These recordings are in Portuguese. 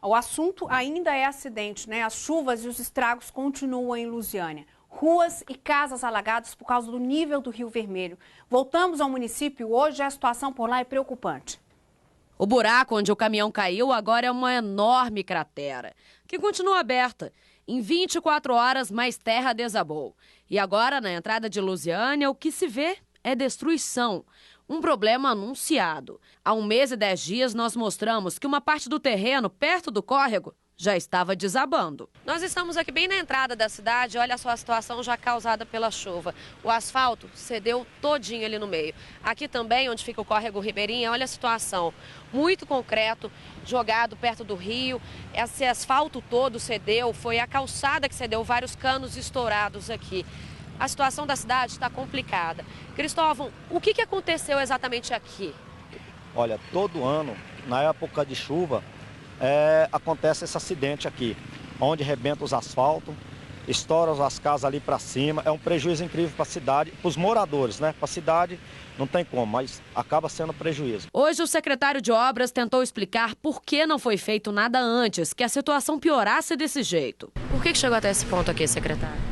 O assunto ainda é acidente, né? As chuvas e os estragos continuam em Lusiânia. Ruas e casas alagadas por causa do nível do Rio Vermelho. Voltamos ao município hoje e a situação por lá é preocupante. O buraco onde o caminhão caiu agora é uma enorme cratera, que continua aberta. Em 24 horas, mais terra desabou. E agora, na entrada de Lusiânia, o que se vê é destruição. Um problema anunciado. Há 1 mês e 10 dias, nós mostramos que uma parte do terreno perto do córrego já estava desabando. Nós estamos aqui bem na entrada da cidade, olha só a situação já causada pela chuva. O asfalto cedeu todinho ali no meio. Aqui também, onde fica o córrego Ribeirinha, olha a situação. Muito concreto, jogado perto do rio. Esse asfalto todo cedeu, foi a calçada que cedeu, vários canos estourados aqui. A situação da cidade está complicada. Cristóvão, o que aconteceu exatamente aqui? Olha, todo ano, na época de chuva, acontece esse acidente aqui, onde rebenta os asfaltos, estoura as casas ali para cima. É um prejuízo incrível para a cidade, para os moradores, né? Para a cidade não tem como, mas acaba sendo prejuízo. Hoje o secretário de Obras tentou explicar por que não foi feito nada antes, que a situação piorasse desse jeito. Por que chegou até esse ponto aqui, secretário?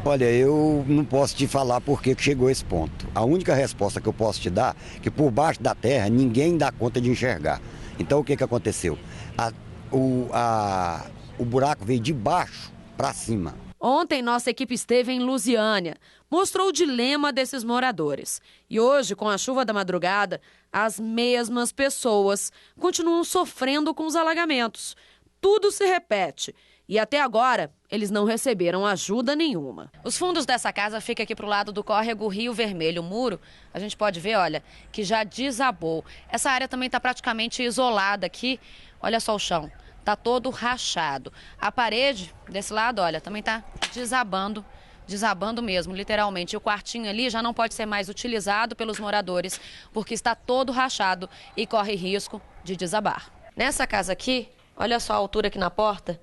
Olha, eu não posso te falar por que chegou a esse ponto. A única resposta que eu posso te dar é que por baixo da terra ninguém dá conta de enxergar. Então o que aconteceu? O buraco veio de baixo para cima. Ontem nossa equipe esteve em Lusiânia, mostrou o dilema desses moradores. E hoje, com a chuva da madrugada, as mesmas pessoas continuam sofrendo com os alagamentos. Tudo se repete. E até agora, eles não receberam ajuda nenhuma. Os fundos dessa casa ficam aqui pro lado do córrego Rio Vermelho. O muro, a gente pode ver, olha, que já desabou. Essa área também está praticamente isolada aqui. Olha só o chão, tá todo rachado. A parede desse lado, olha, também está desabando mesmo, literalmente. E o quartinho ali já não pode ser mais utilizado pelos moradores, porque está todo rachado e corre risco de desabar. Nessa casa aqui, olha só a altura aqui na porta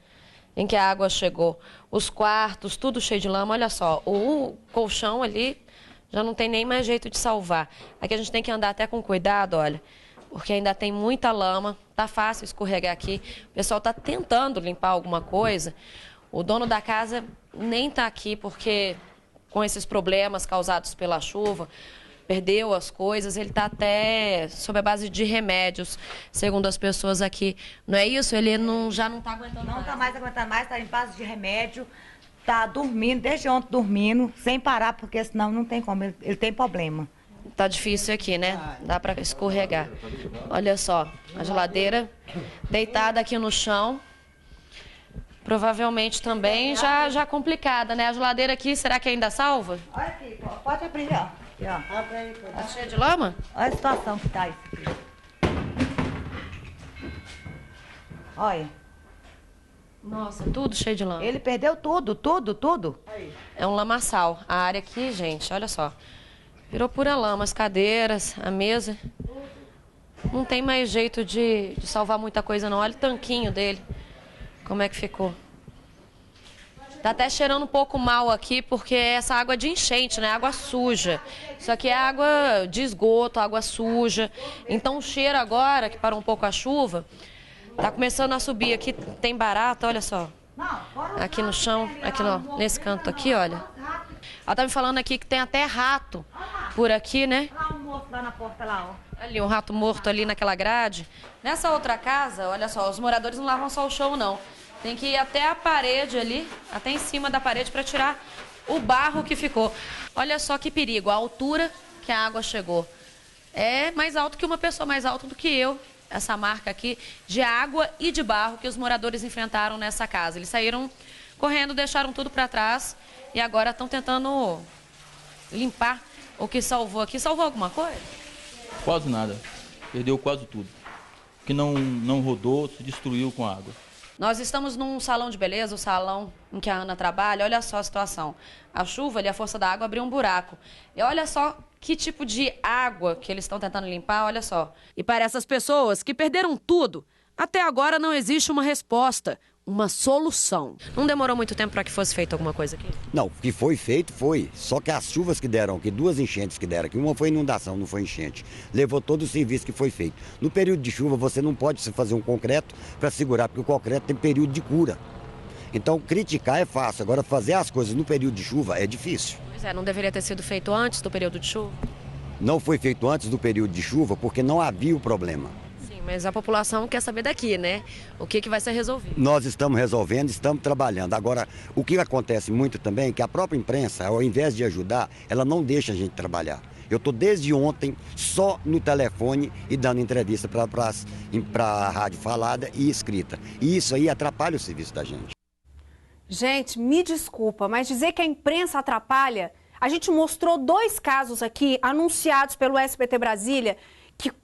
em que a água chegou. Os quartos, tudo cheio de lama, olha só. O colchão ali já não tem nem mais jeito de salvar. Aqui a gente tem que andar até com cuidado, olha, porque ainda tem muita lama, tá fácil escorregar aqui. O pessoal tá tentando limpar alguma coisa. O dono da casa nem tá aqui porque com esses problemas causados pela chuva, perdeu as coisas, ele está até sob a base de remédios, segundo as pessoas aqui. Não é isso? Ele já não está aguentando mais. Não está mais aguentando mais, está em base de remédio, está dormindo, desde ontem dormindo, sem parar, porque senão não tem como, ele tem problema. Tá difícil aqui, né? Dá para escorregar. Olha só, a geladeira deitada aqui no chão. Provavelmente também já complicada, né? A geladeira aqui, será que ainda salva? Olha aqui, pode abrir, ó. Tá cheia de lama? Olha a situação que tá isso aqui. Olha. Nossa, tudo cheio de lama. Ele perdeu tudo. É um lamaçal. A área aqui, gente, olha só. Virou pura lama, as cadeiras, a mesa. Não tem mais jeito de salvar muita coisa, não. Olha o tanquinho dele. Como é que ficou? Tá até cheirando um pouco mal aqui, porque essa água é de enchente, né? Água suja. Isso aqui é água de esgoto, água suja. Então o cheiro agora, que parou um pouco a chuva, tá começando a subir. Aqui tem barata, olha só. Aqui no chão, aqui nesse canto aqui, olha. Ela tá me falando aqui que tem até rato por aqui, né? Lá um morto lá na porta, lá, ó. Ali, um rato morto ali naquela grade. Nessa outra casa, olha só, os moradores não lavam só o chão, não. Tem que ir até a parede ali, até em cima da parede, para tirar o barro que ficou. Olha só que perigo, a altura que a água chegou. É mais alto que uma pessoa, mais alto do que eu. Essa marca aqui de água e de barro que os moradores enfrentaram nessa casa. Eles saíram correndo, deixaram tudo para trás e agora estão tentando limpar o que salvou aqui. Salvou alguma coisa? Quase nada. Perdeu quase tudo. O que não rodou, se destruiu com a água. Nós estamos num salão de beleza, o salão em que a Ana trabalha. Olha só a situação. A chuva ali, a força da água abriu um buraco. E olha só que tipo de água que eles estão tentando limpar, olha só. E para essas pessoas que perderam tudo, até agora não existe uma resposta, uma solução. Não demorou muito tempo para que fosse feita alguma coisa aqui? Não, o que foi feito foi. Só que as chuvas que deram aqui, 2 enchentes que deram aqui, uma foi inundação, não foi enchente. Levou todo o serviço que foi feito. No período de chuva você não pode fazer um concreto para segurar, porque o concreto tem período de cura. Então criticar é fácil, agora fazer as coisas no período de chuva é difícil. Pois é, não deveria ter sido feito antes do período de chuva? Não foi feito antes do período de chuva porque não havia o problema. Sim, mas a população quer saber daqui, né? O que vai ser resolvido? Nós estamos resolvendo, estamos trabalhando. Agora, o que acontece muito também é que a própria imprensa, ao invés de ajudar, ela não deixa a gente trabalhar. Eu estou desde ontem só no telefone e dando entrevista para a rádio falada e escrita. E isso aí atrapalha o serviço da gente. Gente, me desculpa, mas dizer que a imprensa atrapalha, a gente mostrou 2 casos aqui anunciados pelo SBT Brasília,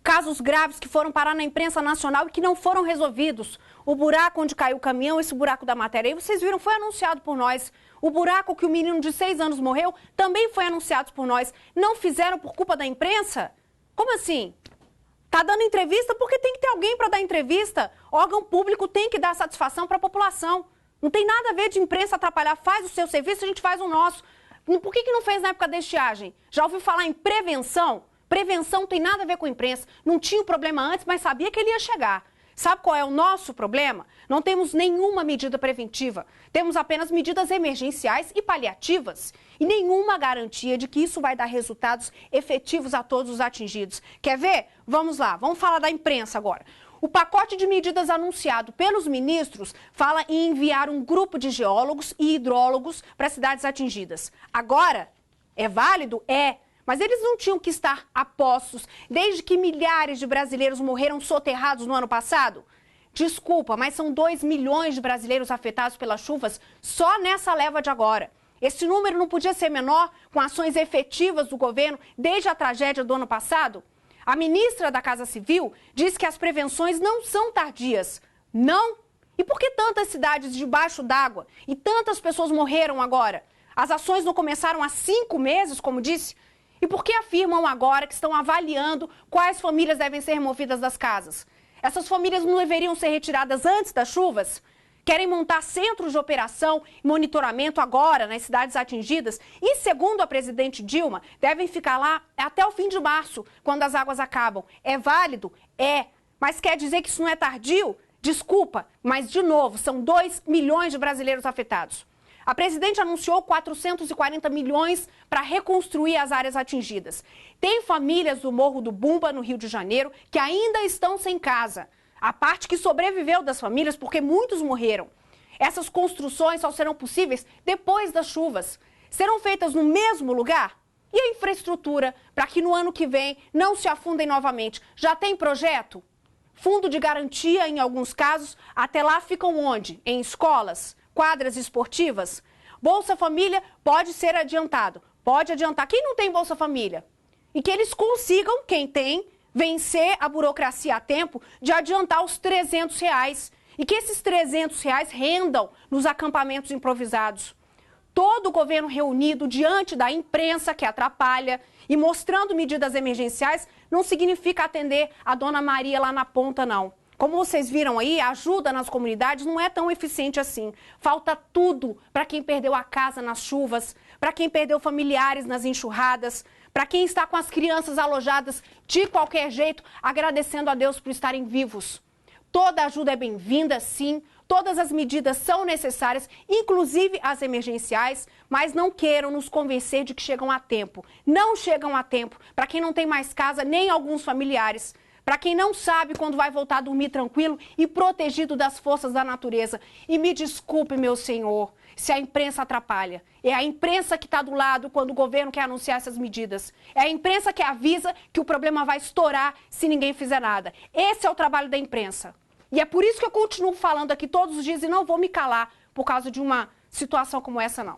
casos graves que foram parar na imprensa nacional e que não foram resolvidos. O buraco onde caiu o caminhão, esse buraco da matéria aí, vocês viram, foi anunciado por nós. O buraco que o menino de 6 anos morreu também foi anunciado por nós. Não fizeram por culpa da imprensa? Como assim? Tá dando entrevista porque tem que ter alguém para dar entrevista. Órgão público tem que dar satisfação para a população. Não tem nada a ver de imprensa atrapalhar. Faz o seu serviço, a gente faz o nosso. Por que não fez na época da estiagem? Já ouviu falar em prevenção? Prevenção não tem nada a ver com imprensa. Não tinha o problema antes, mas sabia que ele ia chegar. Sabe qual é o nosso problema? Não temos nenhuma medida preventiva. Temos apenas medidas emergenciais e paliativas. E nenhuma garantia de que isso vai dar resultados efetivos a todos os atingidos. Quer ver? Vamos lá, vamos falar da imprensa agora. O pacote de medidas anunciado pelos ministros fala em enviar um grupo de geólogos e hidrólogos para as cidades atingidas. Agora, é válido? É. Mas eles não tinham que estar a postos desde que milhares de brasileiros morreram soterrados no ano passado? Desculpa, mas são 2 milhões de brasileiros afetados pelas chuvas só nessa leva de agora. Esse número não podia ser menor com ações efetivas do governo desde a tragédia do ano passado? A ministra da Casa Civil diz que as prevenções não são tardias. Não? E por que tantas cidades debaixo d'água e tantas pessoas morreram agora? As ações não começaram há 5 meses, como disse? E por que afirmam agora que estão avaliando quais famílias devem ser removidas das casas? Essas famílias não deveriam ser retiradas antes das chuvas? Querem montar centros de operação e monitoramento agora nas cidades atingidas e, segundo a presidente Dilma, devem ficar lá até o fim de março, quando as águas acabam. É válido? É. Mas quer dizer que isso não é tardio? Desculpa, mas, de novo, são 2 milhões de brasileiros afetados. A presidente anunciou 440 milhões para reconstruir as áreas atingidas. Tem famílias do Morro do Bumba, no Rio de Janeiro, que ainda estão sem casa. A parte que sobreviveu das famílias, porque muitos morreram. Essas construções só serão possíveis depois das chuvas. Serão feitas no mesmo lugar? E a infraestrutura, para que no ano que vem não se afundem novamente? Já tem projeto? Fundo de garantia, em alguns casos, até lá ficam onde? Em escolas? Quadras esportivas? Bolsa Família pode ser adiantado. Pode adiantar. Quem não tem Bolsa Família? E que eles consigam, quem tem, vencer a burocracia a tempo de adiantar os R$300 e que esses R$300 rendam nos acampamentos improvisados. Todo o governo reunido diante da imprensa que atrapalha e mostrando medidas emergenciais não significa atender a Dona Maria lá na ponta, não. Como vocês viram aí, a ajuda nas comunidades não é tão eficiente assim. Falta tudo para quem perdeu a casa nas chuvas, para quem perdeu familiares nas enxurradas, para quem está com as crianças alojadas de qualquer jeito, agradecendo a Deus por estarem vivos. Toda ajuda é bem-vinda, sim. Todas as medidas são necessárias, inclusive as emergenciais, mas não queiram nos convencer de que chegam a tempo. Não chegam a tempo para quem não tem mais casa, nem alguns familiares. Para quem não sabe quando vai voltar a dormir tranquilo e protegido das forças da natureza. E me desculpe, meu senhor, se a imprensa atrapalha. É a imprensa que está do lado quando o governo quer anunciar essas medidas. É a imprensa que avisa que o problema vai estourar se ninguém fizer nada. Esse é o trabalho da imprensa. E é por isso que eu continuo falando aqui todos os dias e não vou me calar por causa de uma situação como essa, não.